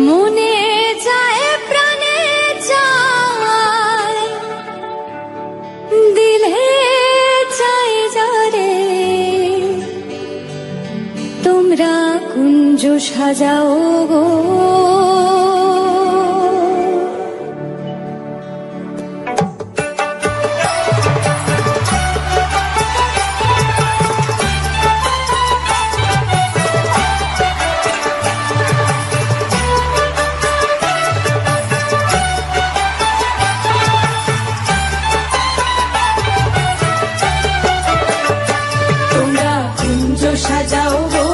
মনে যায় প্রাণে যায় দিলে চাই যারে তোমরা কুঞ্জ সাজাও গো সাজাও গো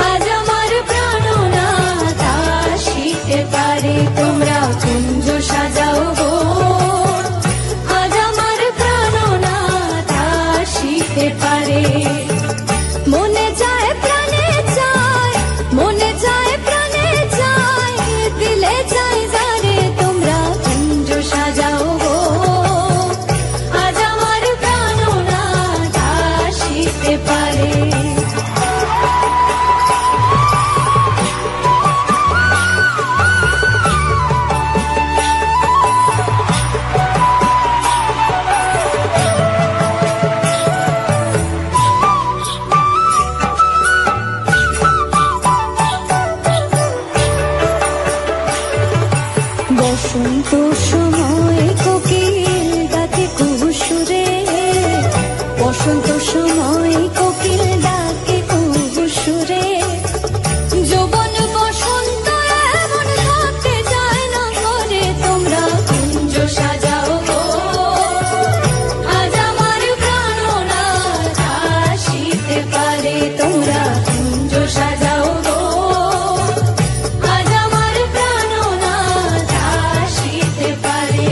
আজ আমার প্রাণনাথ আসিতে পারে তোমরা কুঞ্জ সাজাও গো আজ আমার প্রাণনাথ আসিতে পারে মনে যায় প্রাণে চায় মনে যায় প্রাণে চায় দিলে চাই যারে তোমরা কুঞ্জ সাজাও গো আজ আমার প্রাণনাথ আসিতে পারে বসন্ত সময় কোকিল ডাকে কুহুসুরে বসন্ত সময় কোকিল ডাকে কুহুসুরে যৌবন বসন্ত এমন থাকতে যায় না ঘরে তোমরা কুঞ্জ সাজাও গো আজ আমার প্রাণনাথ আসিতে পারে তোমরা কুঞ্জ সাজাও গো আজ আমার প্রাণনাথ আসিতে পারে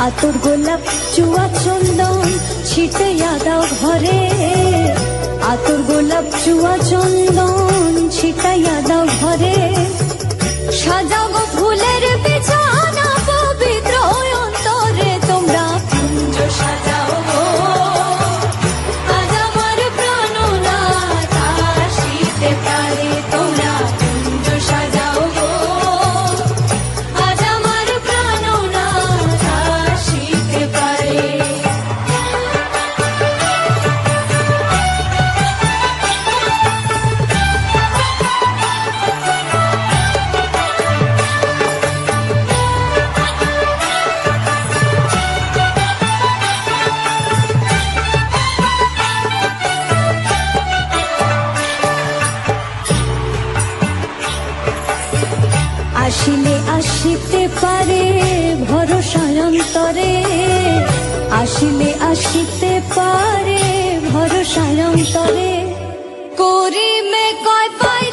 আতর গোলাপ চুয়া চন্দন ছিটাইয়া দাও ঘরে আতর গোলাপ চুয়া চন্দন ছিটাইয়া দাও ঘরে সাজাও গো ফুলের বিছানা পবিত্র অন্তরে তোমরা কুঞ্জ সাজাও গো আজ আমার প্রাণনাথ আসিতে পারে তোমরা কুঞ্জ সাজাও গো আজ আমার প্রাণনাথ আসিতে পারে আসিলে আসিতে পারে ভরসা অন্তরে আসিলে আসিতে পারে ভরসা অন্তরে করিমে কয় পাই